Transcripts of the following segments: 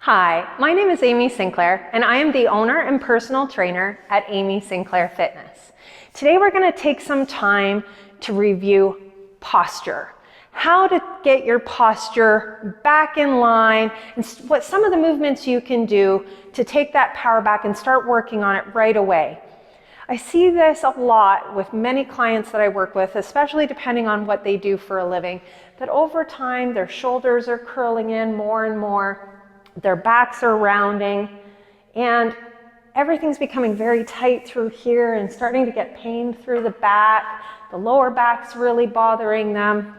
Hi, my name is Amy Sinclair, and I am the owner and personal trainer at Amy Sinclair Fitness. Today we're going to take some time to review posture. How to get your posture back in line, and what some of the movements you can do to take that power back and start working on it right away. I see this a lot with many clients that I work with, especially depending on what they do for a living, that over time their shoulders are curling in more and more. Their backs are rounding, and everything's becoming very tight through here and starting to get pain through the back. The lower back's really bothering them.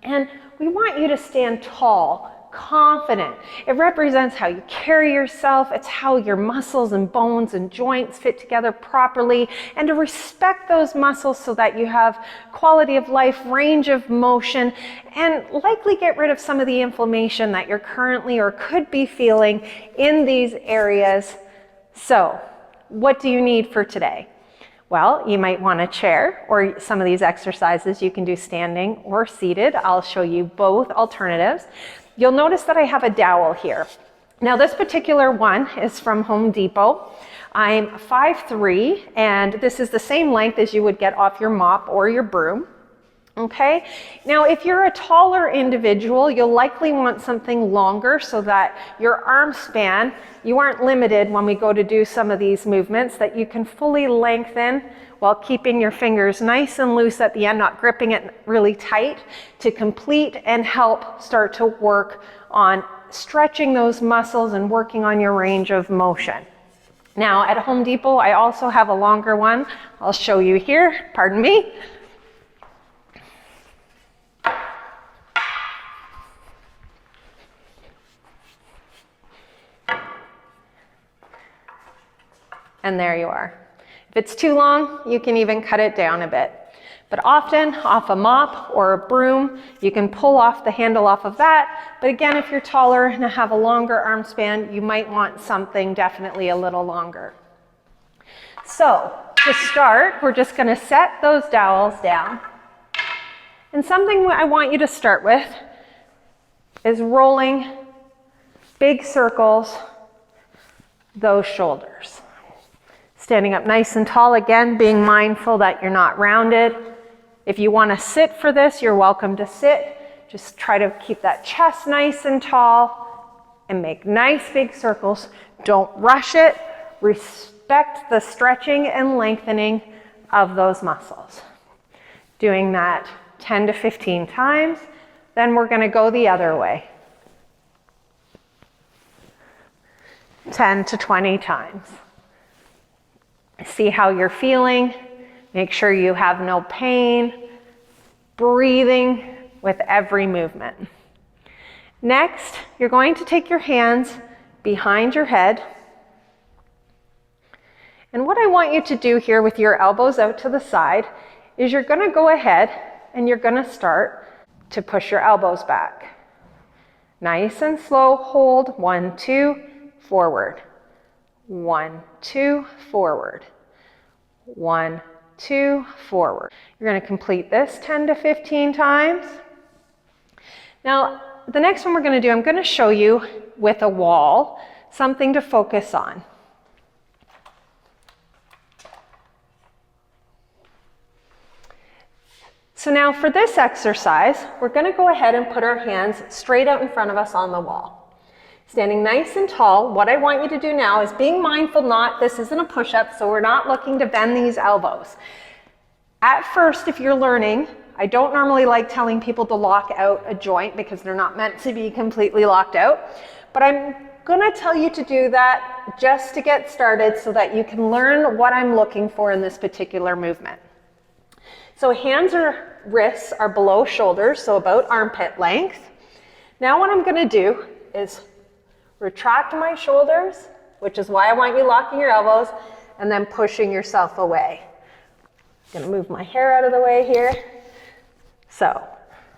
And we want you to stand tall, confident. It represents how you carry yourself. It's how your muscles and bones and joints fit together properly, and to respect those muscles so that you have quality of life, range of motion, and likely get rid of some of the inflammation that you're currently or could be feeling in these areas. So, what do you need for today? Well, you might want a chair, or some of these exercises you can do standing or seated. I'll show you both alternatives. You'll notice that I have a dowel here. Now this particular one is from Home Depot. I'm 5'3", and this is the same length as you would get off your mop or your broom. Okay, now if you're a taller individual, you'll likely want something longer so that your arm span, you aren't limited when we go to do some of these movements, that you can fully lengthen while keeping your fingers nice and loose at the end, not gripping it really tight, to complete and help start to work on stretching those muscles and working on your range of motion. Now at Home Depot, I also have a longer one. I'll show you here, pardon me. And there you are. If it's too long, you can even cut it down a bit. But often, off a mop or a broom, you can pull off the handle off of that. But again, if you're taller and have a longer arm span, you might want something definitely a little longer. So, to start, we're just going to set those dowels down. And something I want you to start with is rolling big circles, those shoulders. Standing up nice and tall, again, being mindful that you're not rounded. If you want to sit for this, you're welcome to sit. Just try to keep that chest nice and tall and make nice big circles. Don't rush it. Respect the stretching and lengthening of those muscles. Doing that 10 to 15 times, then we're going to go the other way. 10 to 20 times. See how you're feeling. Make sure you have no pain. Breathing with every movement. Next, you're going to take your hands behind your head. And what I want you to do here with your elbows out to the side is you're going to go ahead and you're going to start to push your elbows back. Nice and slow. Hold. 1, 2, forward. 1, 2, forward. 1, 2, forward. You're going to complete this 10 to 15 times. Now, the next one we're going to do, I'm going to show you with a wall, something to focus on. So now for this exercise, we're going to go ahead and put our hands straight out in front of us on the wall. Standing nice and tall, what I want you to do now is being mindful, this isn't a push-up, so we're not looking to bend these elbows. At first, if you're learning, I don't normally like telling people to lock out a joint because they're not meant to be completely locked out, but I'm going to tell you to do that just to get started so that you can learn what I'm looking for in this particular movement. So hands or wrists are below shoulders, so about armpit length. Now what I'm going to do is retract my shoulders, which is why I want you locking your elbows, and then pushing yourself away. I'm going to move my hair out of the way here. So,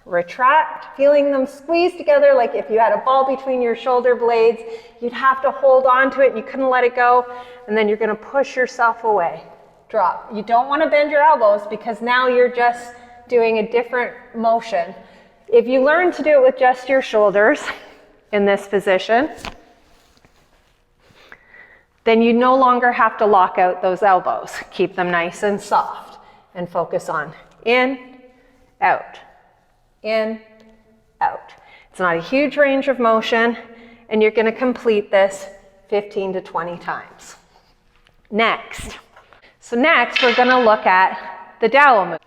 retract, feeling them squeeze together like if you had a ball between your shoulder blades. You'd have to hold on to it and you couldn't let it go, and then you're going to push yourself away. Drop. You don't want to bend your elbows because now you're just doing a different motion. If you learn to do it with just your shoulders in this position, then you no longer have to lock out those elbows. Keep them nice and soft and focus on in, out, in, out. It's not a huge range of motion, and you're going to complete this 15 to 20 times. Next we're going to look at the dowel move.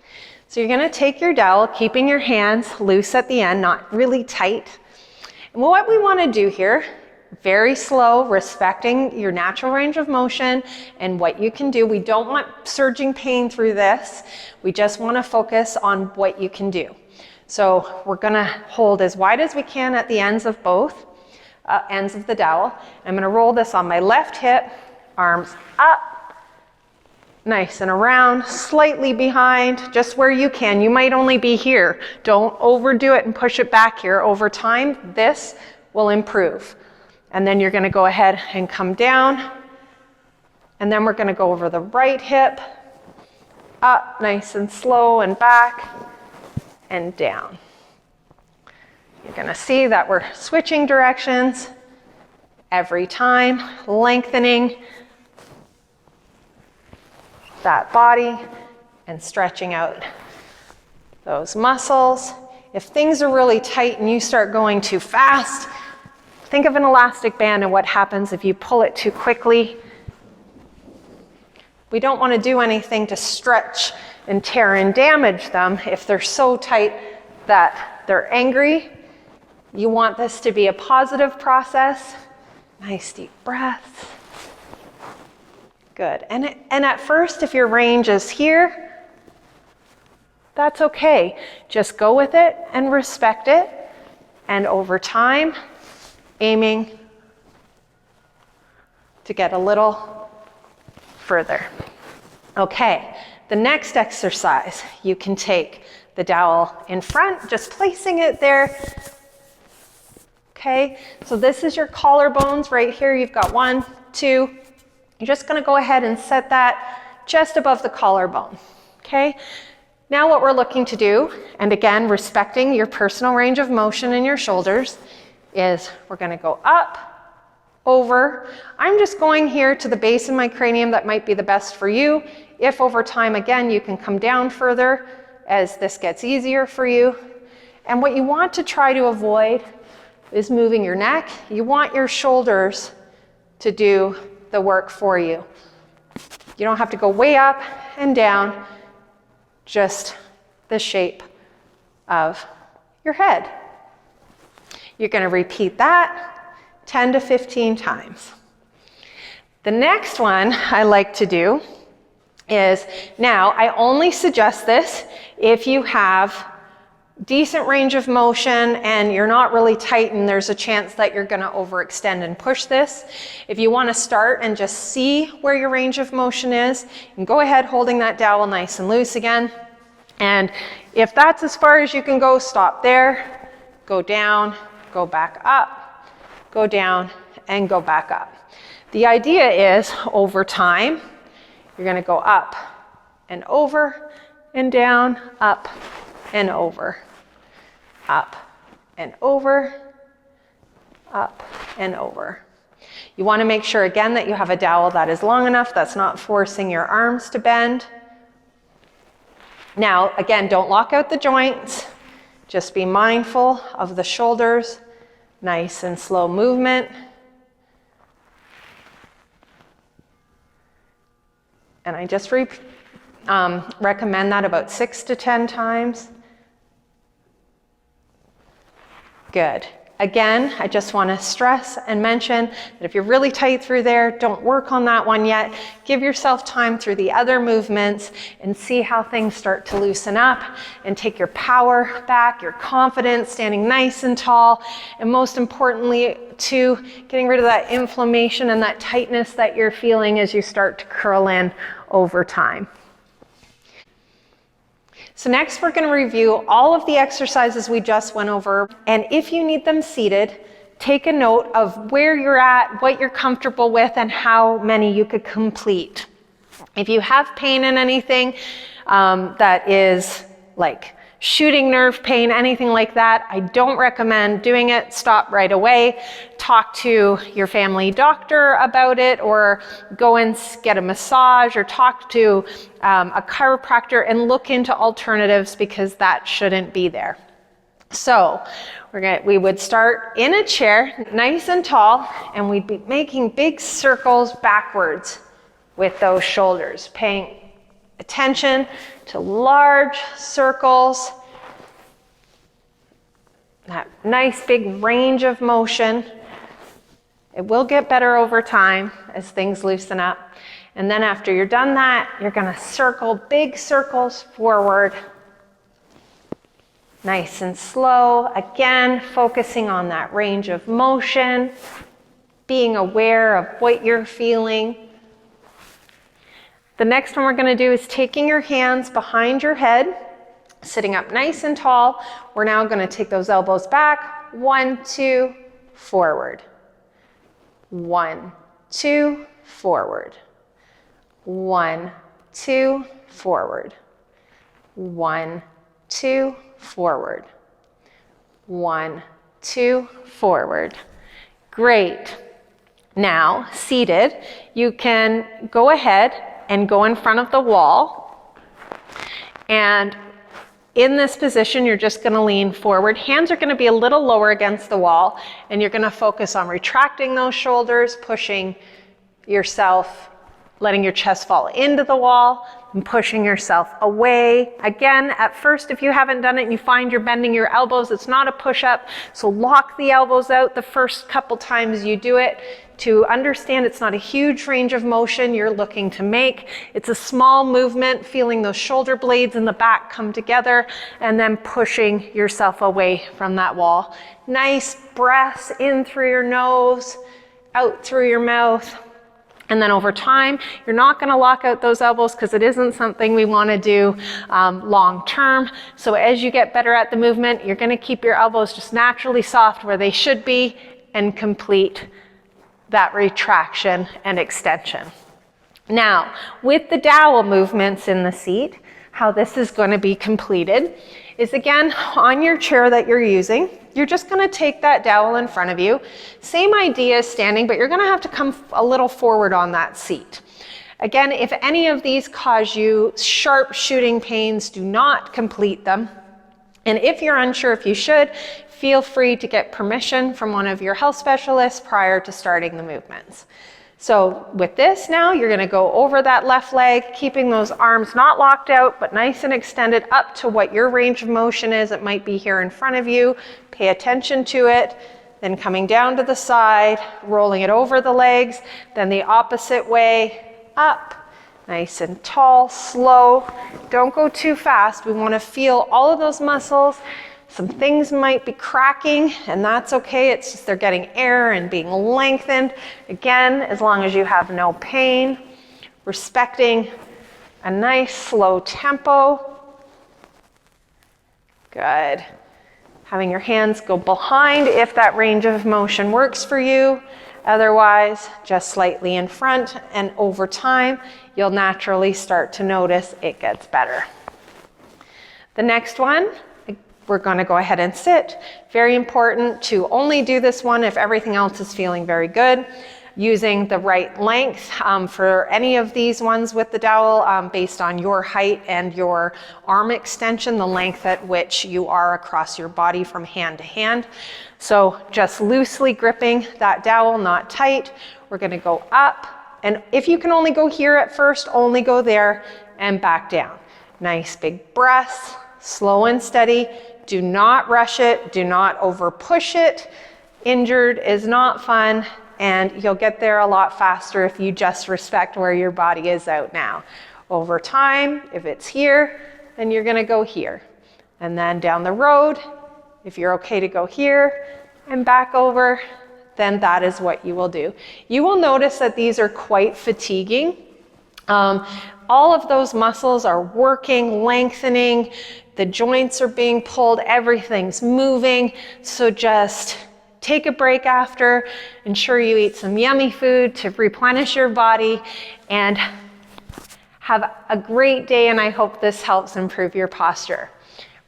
So you're going to take your dowel, keeping your hands loose at the end, not really tight. And what we want to do here, very slow, respecting your natural range of motion and what you can do. We don't want surging pain through this. We just want to focus on what you can do. So we're going to hold as wide as we can at the ends of both ends of the dowel. I'm going to roll this on my left hip, arms up, nice and around, slightly behind, just where you can. You might only be here. Don't overdo it and push it back here. Over time, this will improve. And then you're going to go ahead and come down. And then we're going to go over the right hip, up, nice and slow, and back, and down. You're going to see that we're switching directions every time, lengthening that body and stretching out those muscles. If things are really tight and you start going too fast, think of an elastic band and what happens if you pull it too quickly. We don't want to do anything to stretch and tear and damage them if they're so tight that they're angry. You want this to be a positive process. Nice deep breaths. Good. And at first, if your range is here, that's okay. Just go with it and respect it. And over time, aiming to get a little further. Okay, the next exercise, you can take the dowel in front, just placing it there. Okay, so this is your collarbones right here. You've got 1, 2. You're just going to go ahead and set that just above the collarbone. Okay, now what we're looking to do, and again, respecting your personal range of motion in your shoulders, is we're going to go up, over. I'm just going here to the base of my cranium. That might be the best for you. If over time, again, you can come down further as this gets easier for you. And what you want to try to avoid is moving your neck. You want your shoulders to do the work for you. You don't have to go way up and down, just the shape of your head. You're going to repeat that 10 to 15 times. The next one I like to do is, now I only suggest this if you have decent range of motion and you're not really tight and there's a chance that you're going to overextend and push this. If you want to start and just see where your range of motion is, you can go ahead holding that dowel nice and loose again. And if that's as far as you can go, stop there, go down, go back up, go down, and go back up. The idea is, over time, you're going to go up and over and down, up and over, up and over, up and over. You want to make sure, again, that you have a dowel that is long enough, that's not forcing your arms to bend. Now, again, don't lock out the joints. Just be mindful of the shoulders. Nice and slow movement. And I just recommend that about 6 to 10 times. Good. Again, I just want to stress and mention that if you're really tight through there, don't work on that one yet. Give yourself time through the other movements and see how things start to loosen up, and take your power back, your confidence, standing nice and tall, and most importantly, too, getting rid of that inflammation and that tightness that you're feeling as you start to curl in over time. So next we're going to review all of the exercises we just went over, and if you need them seated, take a note of where you're at, what you're comfortable with, and how many you could complete. If you have pain in anything that is like shooting nerve pain, anything like that, I don't recommend doing it. Stop right away. Talk to your family doctor about it, or go and get a massage, or talk to a chiropractor and look into alternatives, because that shouldn't be there. So we would start in a chair, nice and tall, and we'd be making big circles backwards with those shoulders, paying attention to large circles, that nice big range of motion. It will get better over time as things loosen up. And then after you're done that, you're going to circle big circles forward, nice and slow. Again, focusing on that range of motion, being aware of what you're feeling. The next one we're going to do is taking your hands behind your head, sitting up nice and tall. We're now going to take those elbows back. 1, 2, forward. 1, 2, forward. 1, 2, forward. 1, 2, forward. 1, 2, forward. Great. Now, seated, you can go ahead and go in front of the wall. And in this position, you're just going to lean forward. Hands are going to be a little lower against the wall, and you're going to focus on retracting those shoulders, pushing yourself, letting your chest fall into the wall, and pushing yourself away. Again, at first, if you haven't done it and you find you're bending your elbows, it's not a push-up, so lock the elbows out the first couple times you do it, to understand it's not a huge range of motion you're looking to make. It's a small movement, feeling those shoulder blades in the back come together, and then pushing yourself away from that wall. Nice breaths in through your nose, out through your mouth. And then over time, you're not going to lock out those elbows, because it isn't something we want to do long term. So as you get better at the movement, you're going to keep your elbows just naturally soft where they should be, and complete that retraction and extension. Now, with the dowel movements in the seat, how this is going to be completed is, again, on your chair that you're using, you're just going to take that dowel in front of you. Same idea as standing, but you're going to have to come a little forward on that seat. Again, if any of these cause you sharp shooting pains, do not complete them. And if you're unsure if you should, feel free to get permission from one of your health specialists prior to starting the movements. So with this now, you're going to go over that left leg, keeping those arms not locked out, but nice and extended up to what your range of motion is. It might be here in front of you. Pay attention to it. Then coming down to the side, rolling it over the legs, then the opposite way, up, nice and tall, slow. Don't go too fast. We want to feel all of those muscles. Some things might be cracking, and that's okay. It's just they're getting air and being lengthened. Again, as long as you have no pain, respecting a nice slow tempo. Good. Having your hands go behind if that range of motion works for you. Otherwise, just slightly in front, and over time, you'll naturally start to notice it gets better. The next one, we're going to go ahead and sit. Very important to only do this one if everything else is feeling very good. Using the right length for any of these ones with the dowel based on your height and your arm extension, the length at which you are across your body from hand to hand. So just loosely gripping that dowel, not tight. We're going to go up. And if you can only go here at first, only go there and back down. Nice big breaths, slow and steady. Do not rush it. Do not over push it. Injured is not fun, and you'll get there a lot faster if you just respect where your body is out now. Over time, if it's here, then you're going to go here. And then down the road, if you're okay to go here and back over, then that is what you will do. You will notice that these are quite fatiguing. All of those muscles are working, lengthening, the joints are being pulled, everything's moving. So just take a break after, ensure you eat some yummy food to replenish your body, and have a great day, and I hope this helps improve your posture.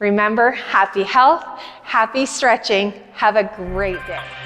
Remember, happy health, happy stretching. Have a great day.